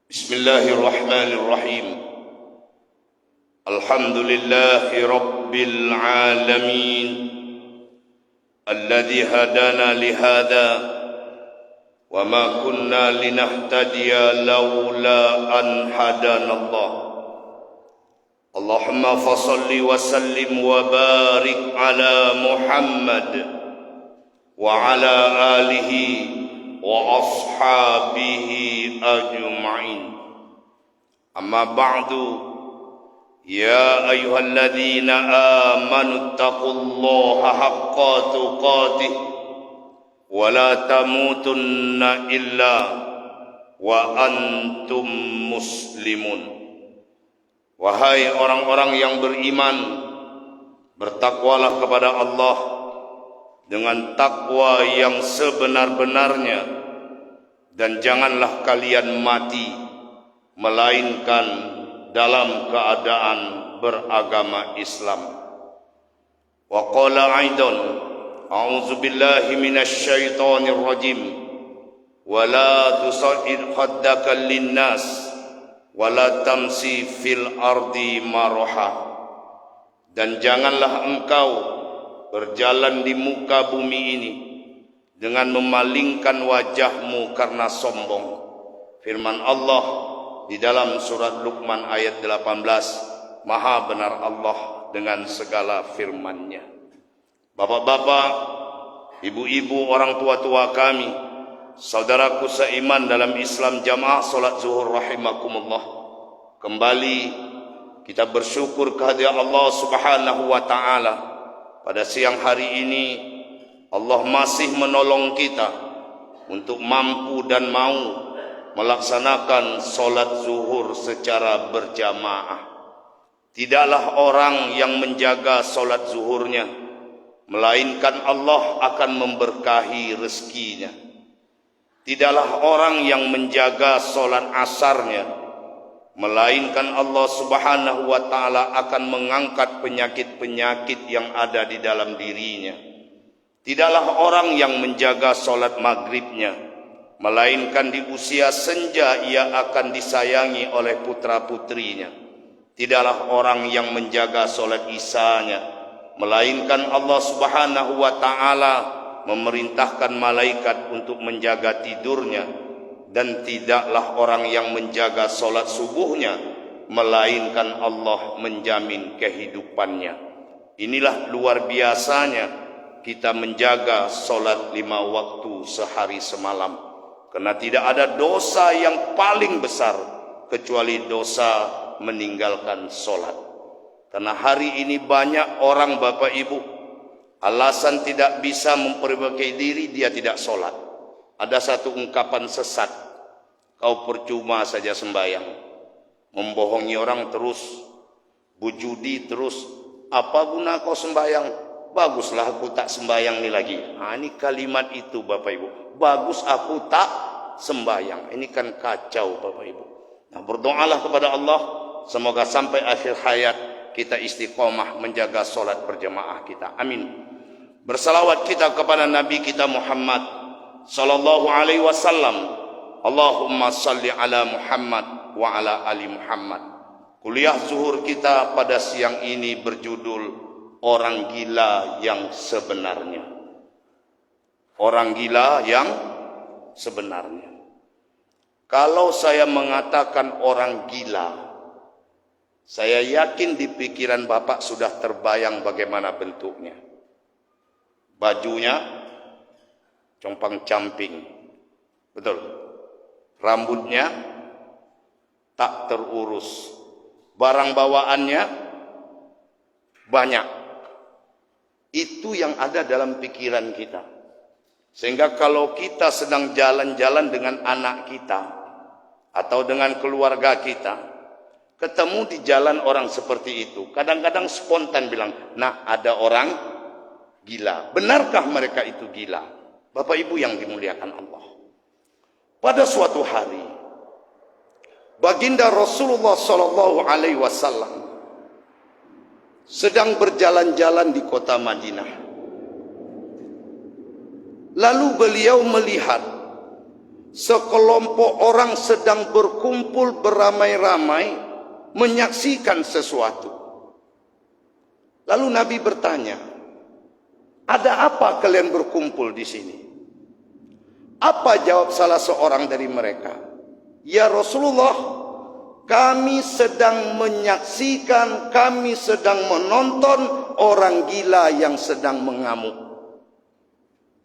Bismillahirrahmanirrahim. Alhamdulillahi rabbil alamin alladzi hadana lihada wa ma kunna linahtadiya laula an hadana Allah. Allahumma fassalli wa sallim wa barik ala Muhammad wa ala alihi wa ashabihi ajma'in. Amma ba'du, ya ayyuhalladzina amanu taqullaha haqqa tuqatih wa la tamutunna illa wa antum muslimun. Wahai orang-orang yang beriman, bertakwalah kepada Allah dengan takwa yang sebenar-benarnya, dan janganlah kalian mati melainkan dalam keadaan beragama Islam. Wa qala aidan, a'udzu billahi minasy syaithanir rajim, wa la tusa'id khaddaka lin-nas wa la tamsi fil ardi maraha. Dan janganlah engkau berjalan di muka bumi ini dengan memalingkan wajahmu karena sombong. Firman Allah di dalam surat Luqman ayat 18, Maha benar Allah dengan segala firman-Nya. Bapak-bapak, ibu-ibu, orang tua-tua kami, saudaraku seiman dalam Islam, jamaah salat zuhur rahimakumullah. Kembali kita bersyukur kehadirat Allah Subhanahu wa taala. Pada siang hari ini Allah masih menolong kita untuk mampu dan mau melaksanakan solat zuhur secara berjamaah. Tidaklah orang yang menjaga solat zuhurnya, melainkan Allah akan memberkahi rezekinya. Tidaklah orang yang menjaga solat asarnya, melainkan Allah Subhanahu wa ta'ala akan mengangkat penyakit-penyakit yang ada di dalam dirinya. Tidaklah orang yang menjaga solat maghribnya, melainkan di usia senja ia akan disayangi oleh putra-putrinya. Tidaklah orang yang menjaga solat isyanya, melainkan Allah Subhanahu wa ta'ala memerintahkan malaikat untuk menjaga tidurnya. Dan tidaklah orang yang menjaga solat subuhnya, melainkan Allah menjamin kehidupannya. Inilah luar biasanya kita menjaga solat 5 waktu sehari semalam. Karena tidak ada dosa yang paling besar kecuali dosa meninggalkan solat. Karena hari ini banyak orang, Bapak Ibu, alasan tidak bisa memperbaiki diri, dia tidak solat. Ada satu ungkapan sesat, kau percuma saja sembahyang, membohongi orang terus, bujudi terus, apa guna kau sembahyang? Baguslah aku tak sembahyang ni lagi. Ini kalimat itu, Bapak Ibu, bagus aku tak sembahyang. Ini kan kacau, Bapak Ibu. Nah, berdoalah kepada Allah, semoga sampai akhir hayat kita istiqomah menjaga solat berjamaah kita. Amin. Bersalawat kita kepada Nabi kita Muhammad sallallahu alaihi wasallam. Allahumma salli ala Muhammad wa ala ali Muhammad. Kuliah zuhur kita pada siang ini berjudul Orang Gila yang Sebenarnya. Orang gila yang sebenarnya. Kalau saya mengatakan orang gila, saya yakin di pikiran Bapak sudah terbayang bagaimana bentuknya. Bajunya compang-camping, betul. Rambutnya tak terurus, barang bawaannya banyak. Itu yang ada dalam pikiran kita. Sehingga kalau kita sedang jalan-jalan dengan anak kita atau dengan keluarga kita, ketemu di jalan orang seperti itu, kadang-kadang spontan bilang, nah ada orang gila. Benarkah mereka itu gila? Bapak Ibu yang dimuliakan Allah, pada suatu hari baginda Rasulullah sallallahu alaihi wasallam sedang berjalan-jalan di kota Madinah. Lalu beliau melihat sekelompok orang sedang berkumpul beramai-ramai menyaksikan sesuatu. Lalu Nabi bertanya, ada apa kalian berkumpul di sini? Apa jawab salah seorang dari mereka? Ya Rasulullah, kami sedang menyaksikan, kami sedang menonton orang gila yang sedang mengamuk.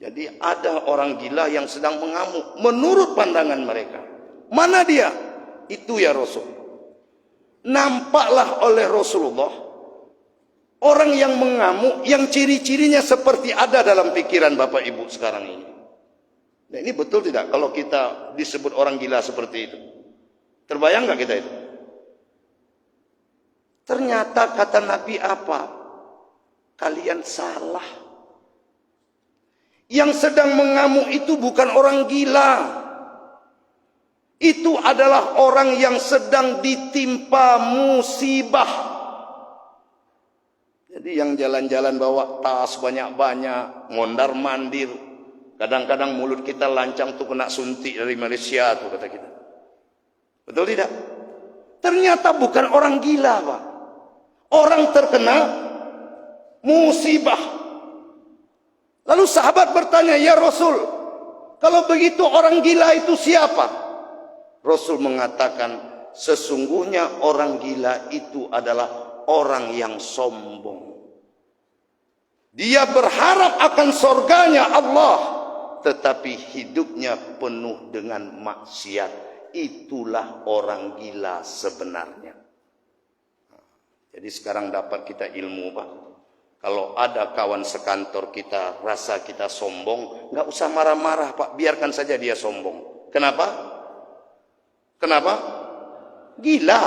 Jadi ada orang gila yang sedang mengamuk menurut pandangan mereka. Mana dia? Itu ya Rasul. Nampaklah oleh Rasulullah orang yang mengamuk yang ciri-cirinya seperti ada dalam pikiran Bapak Ibu sekarang ini. Nah, ini betul tidak kalau kita disebut orang gila seperti itu? Terbayang nggak kita itu? Ternyata kata Nabi apa? Kalian salah. Yang sedang mengamuk itu bukan orang gila. Itu adalah orang yang sedang ditimpa musibah. Jadi yang jalan-jalan bawa tas banyak-banyak, mondar-mandir. Kadang-kadang mulut kita lancang tuh kena suntik dari Malaysia tuh kata kita. Betul tidak? Ternyata bukan orang gila, Pak. Orang terkena musibah. Lalu sahabat bertanya, ya Rasul, kalau begitu orang gila itu siapa? Rasul mengatakan, sesungguhnya orang gila itu adalah orang yang sombong. Dia berharap akan surganya Allah, tetapi hidupnya penuh dengan maksiat. Itulah orang gila sebenarnya. Jadi sekarang dapat kita ilmu, Pak. Kalau ada kawan sekantor kita rasa kita sombong, nggak usah marah-marah, Pak. Biarkan saja dia sombong. Kenapa? Kenapa? Gila.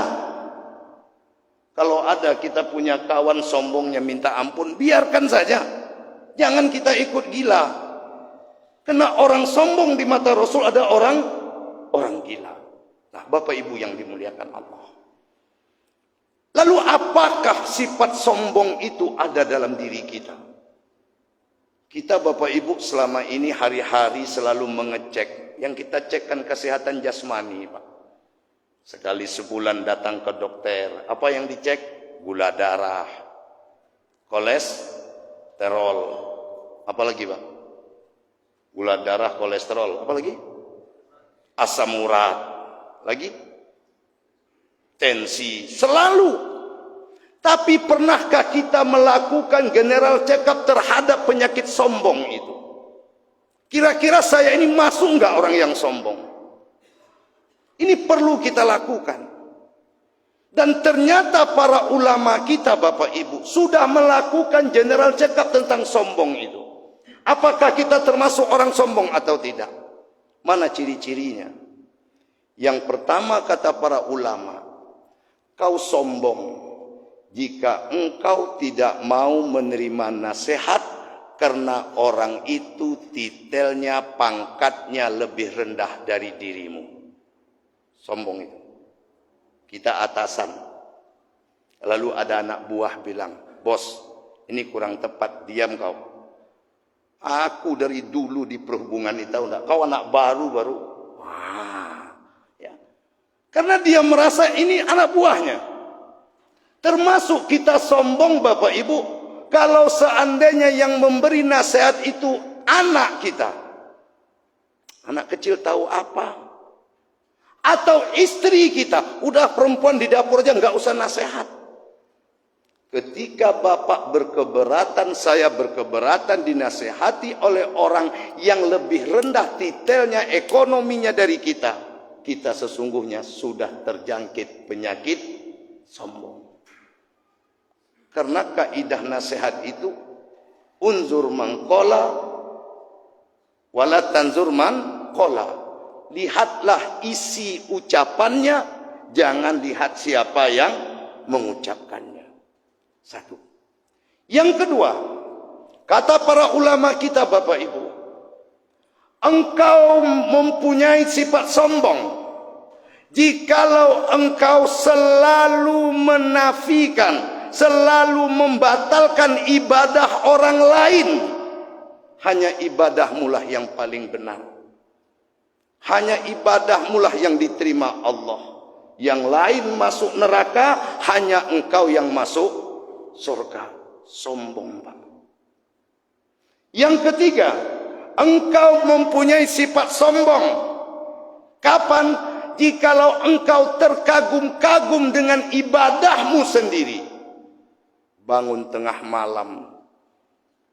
Kalau ada kita punya kawan sombongnya minta ampun, biarkan saja. Jangan kita ikut gila. Karena orang sombong di mata Rasul ada orang gila. Nah, Bapak Ibu yang dimuliakan Allah. Lalu apakah sifat sombong itu ada dalam diri kita? Kita Bapak Ibu selama ini hari-hari selalu mengecek. Yang kita cek kan kesehatan jasmani, Pak. Sekali sebulan datang ke dokter. Apa yang dicek? Gula darah, kolesterol. Apa lagi, Pak? Gula darah, kolesterol. Apa lagi? Asam urat. Lagi? Tensi. Selalu. Tapi pernahkah kita melakukan general check up terhadap penyakit sombong itu? Kira-kira saya ini masuk enggak orang yang sombong? Ini perlu kita lakukan. Dan ternyata para ulama kita Bapak Ibu sudah melakukan general check up tentang sombong itu. Apakah kita termasuk orang sombong atau tidak? Mana ciri-cirinya? Yang pertama kata para ulama, kau sombong jika engkau tidak mau menerima nasihat karena orang itu titelnya, pangkatnya lebih rendah dari dirimu. Sombong itu. Kita atasan. Lalu ada anak buah bilang, bos, ini kurang tepat, diam kau. Aku dari dulu di perhubungan itu, tahu enggak? Kau anak baru. Wah, ya. Karena dia merasa ini anak buahnya. Termasuk kita sombong Bapak Ibu, kalau seandainya yang memberi nasihat itu anak kita. Anak kecil tahu apa? Atau istri kita, udah perempuan di dapur aja nggak usah nasihat. Ketika bapak berkeberatan, saya berkeberatan dinasehati oleh orang yang lebih rendah titelnya, ekonominya dari kita, kita sesungguhnya sudah terjangkit penyakit sombong. Karena kaidah nasihat itu unzur man qala wala tanzur man qala. Lihatlah isi ucapannya, jangan lihat siapa yang mengucapkannya. Satu. Yang kedua, kata para ulama kita Bapak Ibu, engkau mempunyai sifat sombong jikalau engkau selalu menafikan, selalu membatalkan ibadah orang lain, hanya ibadahmulah yang paling benar. Hanya ibadahmu lah yang diterima Allah. Yang lain masuk neraka, hanya engkau yang masuk surga. Sombong, Pak. Yang ketiga, engkau mempunyai sifat sombong. Kapan? Jikalau engkau terkagum-kagum dengan ibadahmu sendiri. Bangun tengah malam,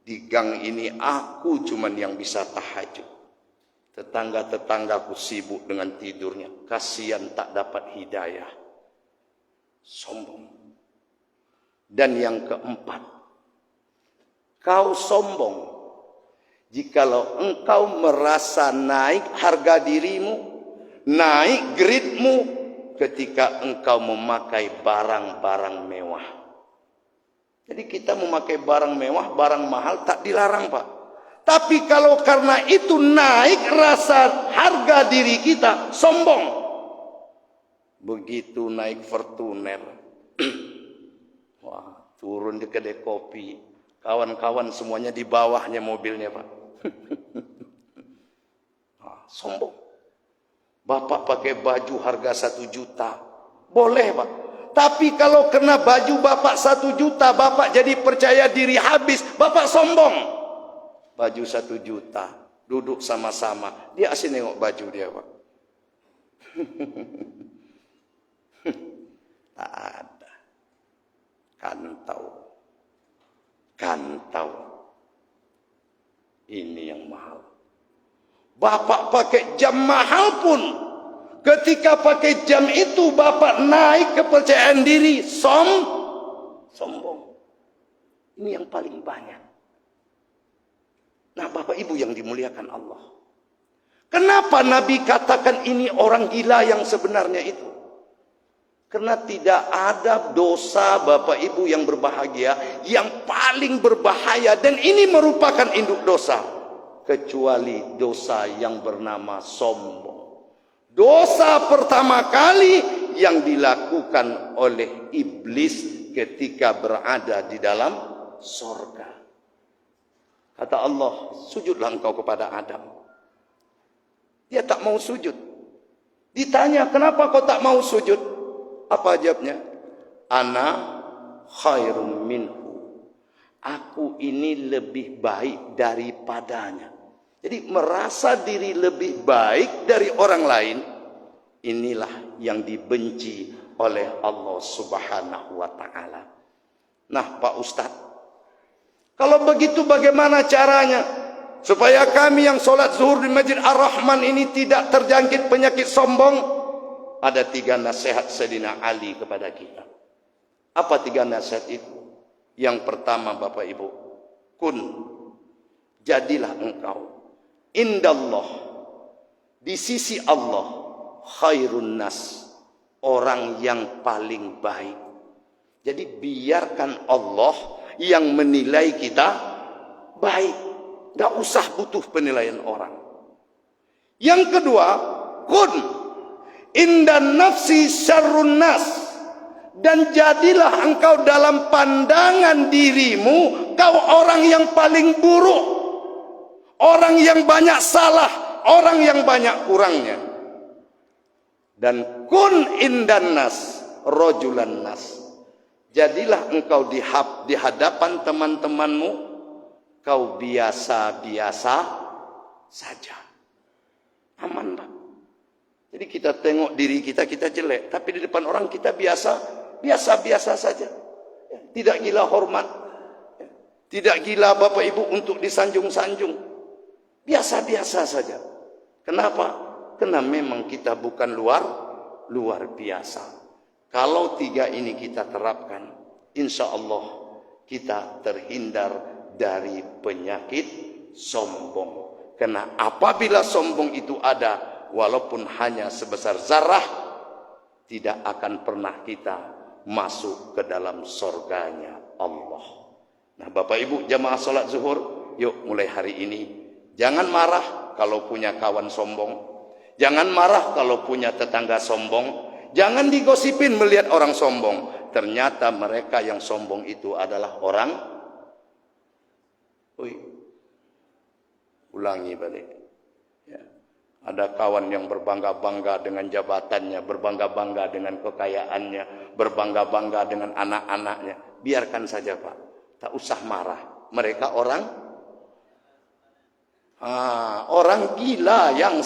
di gang ini aku cuman yang bisa tahajud. Tetangga-tetanggaku sibuk dengan tidurnya. Kasihan tak dapat hidayah. Sombong. Dan yang keempat, kau sombong jikalau engkau merasa naik harga dirimu, naik gridmu ketika engkau memakai barang-barang mewah. Jadi kita memakai barang mewah, barang mahal tak dilarang, Pak. Tapi kalau karena itu naik rasa harga diri kita, sombong. Begitu naik Fortuner, wah, turun di kedai kopi, kawan-kawan semuanya di bawahnya mobilnya, Pak. Nah, sombong. Bapak pakai baju harga 1 juta, boleh, Pak. Tapi kalau kena baju Bapak 1 juta, Bapak jadi percaya diri habis, Bapak sombong. Baju 1 juta, duduk sama-sama, dia asyik nengok baju dia, Pak. Tak ada. Kantau. Ini yang mahal. Bapak pakai jam mahal pun, ketika pakai jam itu Bapak naik kepercayaan diri, sombong. Ini yang paling banyak. Nah, Bapak Ibu yang dimuliakan Allah. Kenapa Nabi katakan ini orang gila yang sebenarnya itu? Karena tidak ada dosa, Bapak Ibu yang berbahagia, yang paling berbahaya, dan ini merupakan induk dosa, kecuali dosa yang bernama sombong. Dosa pertama kali yang dilakukan oleh iblis ketika berada di dalam surga. Kata Allah, sujudlah engkau kepada Adam. Dia tak mau sujud. Ditanya, kenapa kau tak mau sujud? Apa jawabnya? Ana khairum minhu. Aku ini lebih baik daripadanya. Jadi merasa diri lebih baik dari orang lain, inilah yang dibenci oleh Allah Subhanahu wa ta'ala. Nah, Pak Ustadz, kalau begitu bagaimana caranya supaya kami yang sholat zuhur di Masjid Ar-Rahman ini tidak terjangkit penyakit sombong? Ada 3 nasihat Sayyidina Ali kepada kita. Apa 3 nasihat itu? Yang pertama, Bapak Ibu, kun, jadilah engkau indallah, di sisi Allah, khairun nas, orang yang paling baik. Jadi biarkan Allah yang menilai kita baik. Tidak usah butuh penilaian orang. Yang kedua, kun indan nafsi syarrun nas, dan jadilah engkau dalam pandangan dirimu, kau orang yang paling buruk, orang yang banyak salah, orang yang banyak kurangnya. Dan kun indan nas rojulan nas, jadilah engkau di hadapan teman-temanmu, kau biasa-biasa saja. Aman, Pak. Jadi kita tengok diri kita jelek, tapi di depan orang kita biasa-biasa saja. Tidak gila hormat, tidak gila Bapak Ibu untuk disanjung-sanjung. Biasa-biasa saja. Kenapa? Karena memang kita bukan luar biasa. Kalau 3 ini kita terapkan, insya Allah kita terhindar dari penyakit sombong. Karena apabila sombong itu ada, walaupun hanya sebesar zarah, tidak akan pernah kita masuk ke dalam surganya Allah. Nah, Bapak Ibu jamaah salat zuhur, yuk mulai hari ini jangan marah kalau punya kawan sombong. Jangan marah kalau punya tetangga sombong. Jangan digosipin melihat orang sombong. Ternyata mereka yang sombong itu adalah orang. Ulangi balik. Ya. Ada kawan yang berbangga-bangga dengan jabatannya, berbangga-bangga dengan kekayaannya, berbangga-bangga dengan anak-anaknya. Biarkan saja Pak, tak usah marah. Mereka orang gila yang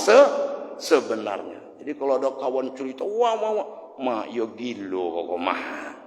sebenarnya. Jadi kalau ada kawan cerita, wah, yo gilo kok mah,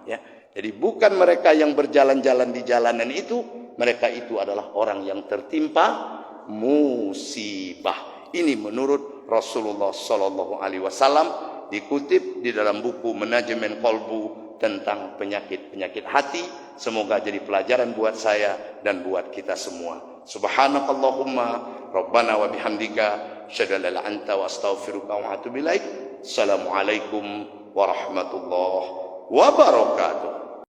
ya. Jadi bukan mereka yang berjalan-jalan di jalanan itu, mereka itu adalah orang yang tertimpa musibah. Ini menurut Rasulullah Sallallahu Alaihi Wasallam, dikutip di dalam buku Manajemen Qalbu tentang penyakit-penyakit hati. Semoga jadi pelajaran buat saya dan buat kita semua. Subhanakallahumma Rabbana wa bihamdika asyhadu an la ilaha illa anta wa astaghfiruka wa atubu ilaik. Assalamualaikum warahmatullahi wabarakatuh.